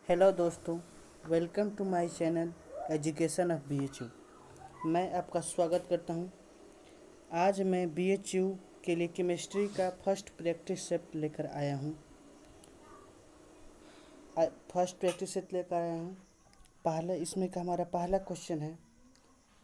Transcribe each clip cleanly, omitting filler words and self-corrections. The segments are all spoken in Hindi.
हेलो दोस्तों, welcome to my channel education of BHU। मैं आपका स्वागत करता हूं। आज मैं BHU के लिए केमिस्ट्री का फर्स्ट प्रैक्टिस सेट लेकर आया हूं। पहले इसमें का हमारा पहला क्वेश्चन है,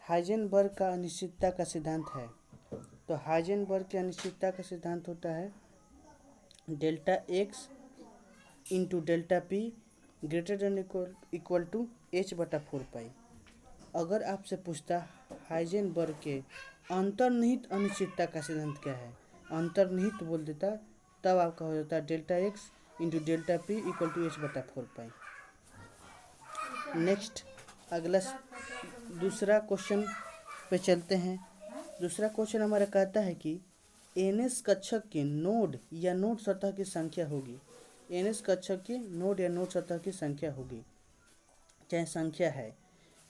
हाइजेनबर्ग का अनिश्चितता का सिद्धांत है। तो हाइजेनबर्ग के अनिश्चितता का सिद्धांत होता है delta X into delta P greater than equal to h/4 pi. अगर आपसे पूछता हाइजेनबर्ग के अंतर्निहित अनिश्चितता का सिद्धांत क्या है, अंतर्निहित बोल देता, तब आपका हो जाता delta X into delta P equal to h/4 pi. Next अगला दूसरा क्वेश्चन पे चलते हैं। दूसरा क्वेश्चन हमारा कहता है कि NS कक्षक के नोड या नोड सतह की संख्या होगी। NS कक्षक की नोड या नोड सतह की संख्या होगी, चाहे संख्या है।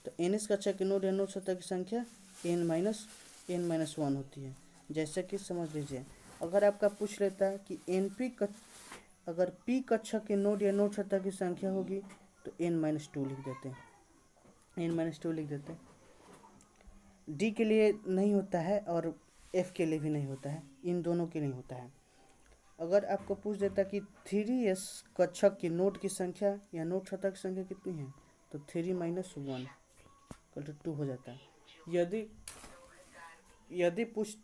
तो NS कक्षक के नोड या नोड सतह की संख्या n-1 होती है। जैसे कि समझ लीजिए, अगर आपका पूछ लेता है कि अगर P कक्षक के नोड या नोड सतह की संख्या होगी तो n-2 लिख देते हैं, n-2 लिख देते हैं। D के लिए नहीं होता है और F के लिए भी नहीं होता है, इन दोनों के नहीं होता है। अगर आपको पूछ देता कि 3S कक्षक की नोड की संख्या या नोड सतह की संख्या कितनी है, तो 3-1 = 2 हो जाता है। यदि पूछ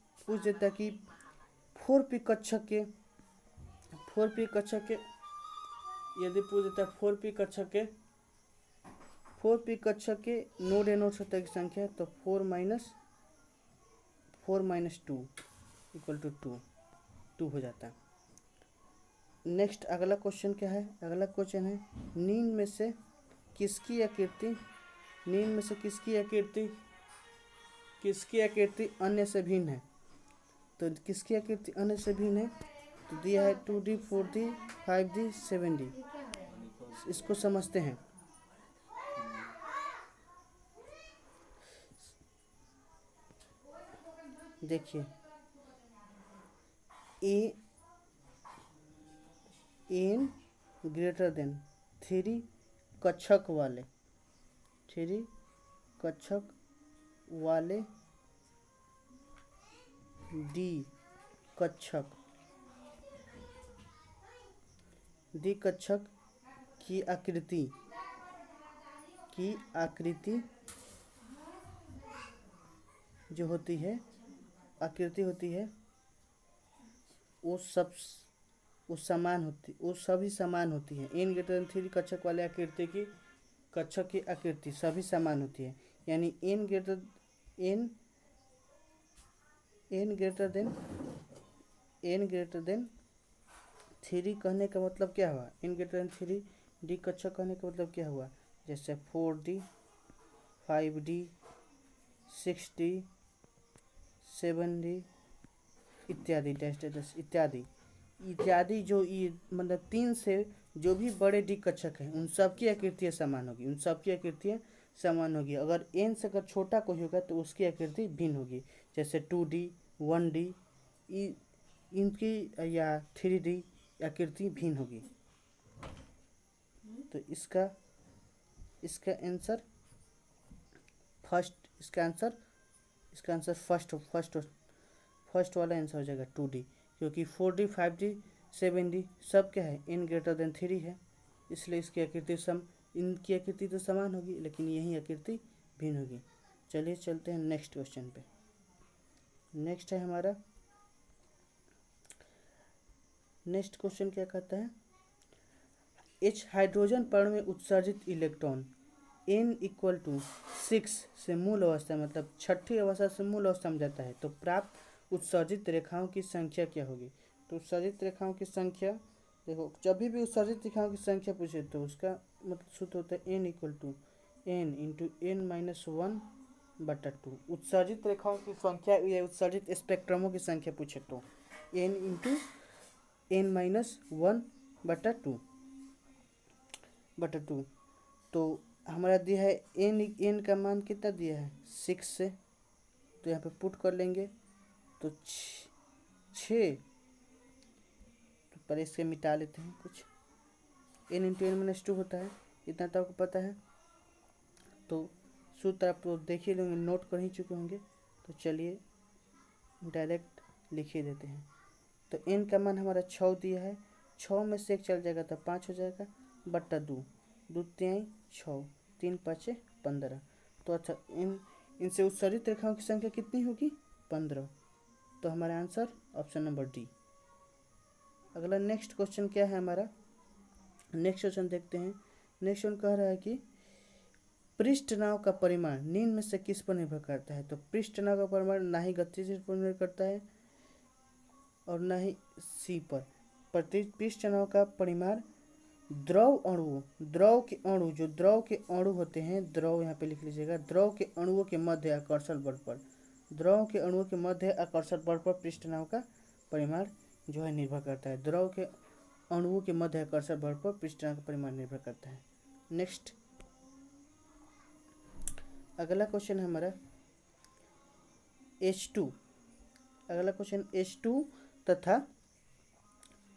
देता कि 4P कक्षक के यदि पूछ देता 4P कक्षक के नोड या नोड सतह की संख्या, तो 4 - 2 = 2 हो जाता है। नेक्स्ट अगला क्वेश्चन क्या है? अगला क्वेश्चन है, निम्न में से किसकी आकृति अन्य से भिन्न है? तो किसकी आकृति अन्य से भिन्न है? तो दिया है 2D, 4D, 5D, 7D। इसको समझते हैं। देखिए, n greater than 3 कक्षक वाले D कक्षक की आकृति जो होती है, वो सभी समान होती है। n greater than 3 कक्षक वाले कक्षक की आकृति सभी समान होती है। यानी n greater than 3 कहने का मतलब क्या हुआ? n greater than 3D कक्षक कहने का मतलब क्या हुआ? जैसे 4D, 5D, 6D, 7D इत्यादि इत्यादि जो ये मतलब 3 से जो भी बड़े D कक्षक हैं, उन सब की आकृतियाँ समान होगी। अगर n से अगर छोटा कोई होगा तो उसकी आकृति भिन्न होगी। जैसे 2D, 1D इनकी या 3D आकृति भिन्न होगी। तो इसका आंसर फर्स्ट वाला आंसर हो जाएगा 2D, क्योंकि 4D, 5D, 7D सब क्या है? n greater than 3 है, इसलिए इसकी इनकी आकृति तो समान होगी, लेकिन यही आकृति भिन्न होगी। चलिए चलते हैं नेक्स्ट क्वेश्चन पे। नेक्स्ट है हमारा, नेक्स्ट क्वेश्चन क्या कहता है, H हाइड्रोजन परमाणु में उत्सर्जित इलेक्ट्रॉन n = 6 से मूल अवस्था, मतलब छठी अवस्था से मूल अवस्था में जाता है, तो प्राप्त उत्सर्जित रेखाओं की संख्या क्या होगी? तो उत्सर्जित रेखाओं की संख्या, देखो, जब भी उत्सर्जित रेखाओं की संख्या पूछे तो उसका मतलब सूत्र होता है n = n × n-1/2। उत्सर्जित रेखाओं की संख्या या उत्सर्जित स्पेक्ट्रमों की संख्या पूछे तो n × n-1/2। तो हमारा दिया है n का मान कितना दिया है? 6 से, तो यहाँ पे पुट कर लेंगे तो 6, तो पर इससे मिटा लेते हैं कुछ। n × n-2 होता है, इतना तो आपको पता है। तो सूत्र आप तो देख ही लेंगे, नोट कर ही चुके होंगे। तो चलिए डायरेक्ट लिख ही देते हैं। तो n का मान हमारा 6 दिया है, 6 में से 1 चल जाएगा तो 5 हो जाएगा, बट्टा 2, 2 3 6, 3 5 15। तो अच्छा इनसे उत्सर्जित रेखाओं की संख्या कितनी होगी? 15। तो हमारा आंसर ऑप्शन नंबर डी। अगला नेक्स्ट क्वेश्चन क्या है हमारा? नेक्स्ट क्वेश्चन देखते हैं। नेक्स्ट क्वेश्चन कह रहा है कि पृष्ठ नाव का परिमाण निम्न में से किस पर निर्भर करता है? तो पृष्ठ नाव का परिमाण ना ही गतिशील पर निर्भर करता है और ना ही सी पर। पृष्ठ नाव का परिमाण द्रव अणुओं, द्रव के अणु, जो द्रव के अणु होते हैं, द्रव यहाँ पे लिख लीजिएगा, द्रव के अणुओं के मध्य आकर्षण बल पर, द्रव के अणुओं के मध्य आकर्षण बल पर पृष्ठ नाव का परिमाण जो है निर्भर करता है। द्रव के अणुओं के मध्य आकर्षण बल पर पृष्ठ नाव का परिमाण निर्भर करता है। नेक्स्ट अगला क्वेश्चन है हमारा H2। अगला क्वेश्चन H2 तथा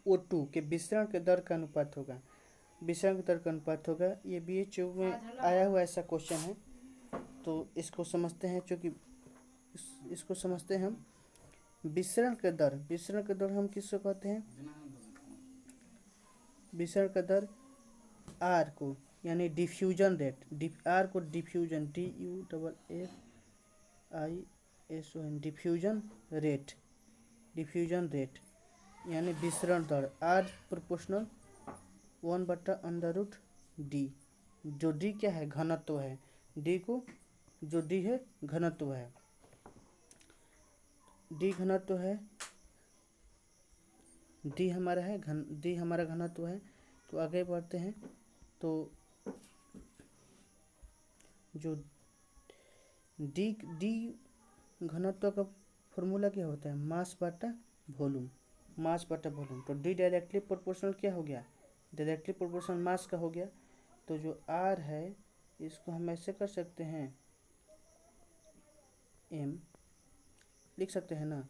O2 के विसरण के दर का अनुपात होगा। विसरण के दर का अनुपात होगा, ये BHU में आया हुआ ऐसा क्वेश्चन है। तो इसको समझते हैं, चूँकि इसको समझते हैं हम। विसरण के दर, विसरण के दर हम किसको कहते हैं? विसरण का दर R को, यानी डिफ्यूजन रेट, R को diffusion, DUFFISON, diffusion rate, diffusion rate यानी विसरण दर R प्रोपोर्शनल 1/√D। जो D क्या है? घनत्व है। D को, जो D है घनत्व है, D घनत्व है, D हमारा है D हमारा घनत्व है। तो आगे बढ़ते हैं। तो जो D घनत्व का फॉर्मूला क्या होता है? मास बटा वॉल्यूम, मास बटा वॉल्यूम। तो D डायरेक्टली प्रोपोर्शनल क्या हो गया? डायरेक्टली प्रोपोर्शनल मास का हो गया। तो जो R है इसको हम ऐसे कर सकते हैं, M लिख सकते हैं ना।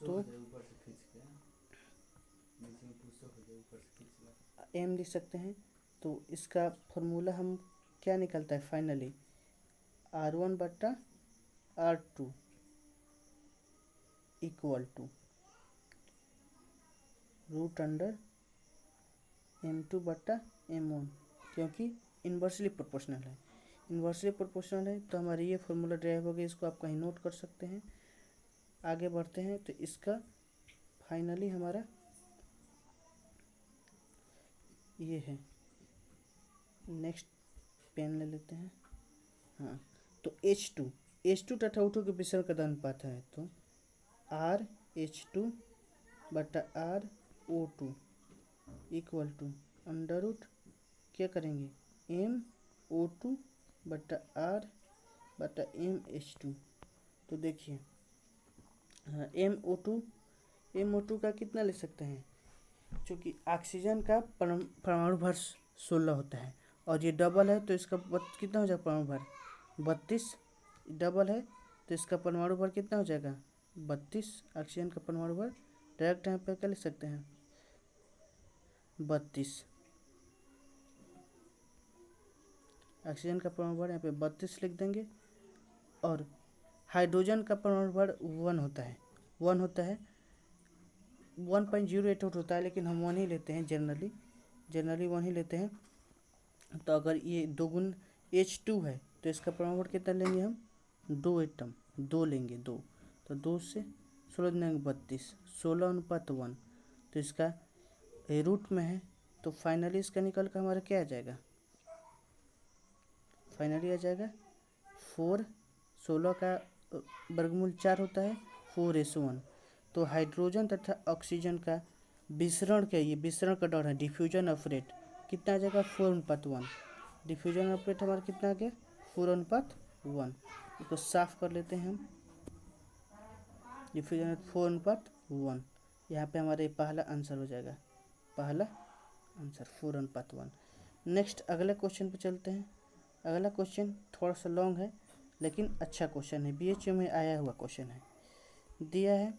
तो M लिख सकते हैं। तो इसका फॉर्मूला हम क्या निकलता है finally? R1/R2 equal to √M2/M1, क्योंकि इन्वर्सली प्रोपोर्शनल है। इन्वर्सली प्रोपोर्शनल है तो हमारी ये फॉर्मूला ड्राइव हो गया। इसको आप कहीं नोट कर सकते हैं। आगे बढ़ते हैं। तो इसका फाइनली हमारा ये है। नेक्स्ट पेन ले लेते हैं। हाँ, तो H2 तथा O2 के विसरण का अनुपात है। तो RH2/RO2 इक्वल टू अंडर क्या करेंगे? MO2/R/MH2। तो देखिए MO2 का कितना ले सकते हैं? चूँकि ऑक्सीजन का परमाणु भर 16 होता है और ये डबल है तो इसका कितना हो जाएगा परमाणु भर? 32। डबल है तो इसका परमाणु भर कितना हो जाएगा? 32। ऑक्सीजन का परमाणु भर डायरेक्ट यहाँ पे क्या लिख सकते हैं? 32। ऑक्सीजन का परमाणु भर यहाँ पे 32 लिख देंगे। और हाइड्रोजन का परमाणु भर 1 होता है, 1.08 होता है, लेकिन हम 1 ही लेते हैं जनरली 1 ही लेते हैं। तो अगर ये 2 गुण H2 है तो इसका परमाणु भर कितना लेंगे हम? 2 एटम, 2 लेंगे, 2। तो 2 से 16 देंगे 32, 16:1। तो इसका रूट में है। तो फाइनली इसका निकल कर हमारा क्या आ जाएगा? फाइनली आ जाएगा 4। 16 का वर्गमूल 4 होता है, 4:1। तो हाइड्रोजन तथा ऑक्सीजन का विसरण क्या? ये विसरण का दर है, डिफ्यूजन ऑफ रेट कितना आ जाएगा? 4:1। डिफ्यूजन ऑफ रेट हमारा कितना आ गया? 4:1। इसको साफ कर लेते हैं हम। Diffusion rate 4:1। यहाँ पे हमारा पहला आंसर हो जाएगा, पहला आंसर 4:1। नेक्स्ट अगले क्वेश्चन पे चलते हैं। अगला क्वेश्चन थोड़ा सा लॉन्ग है लेकिन अच्छा क्वेश्चन है, BHU में आया हुआ क्वेश्चन है। दिया है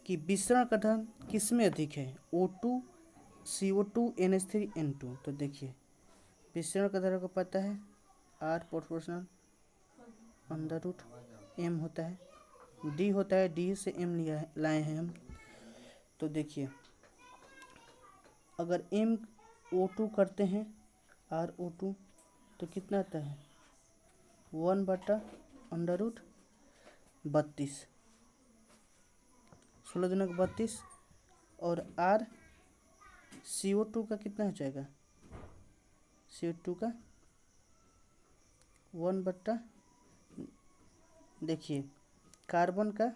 कि विसरण का धन किस में अधिक है? O2 CO2NH3N2। तो देखिए विसरण का धारा को पता है R proportional under root M होता है, D होता है, D से M लिया है लाए हैं हम। तो देखिए अगर MO2 करते हैं RO2 तो कितना आता है 1/√32, 16 दूनी 32। और R CO2 का कितना हो जाएगा, CO2 का 1/, देखिए कार्बन का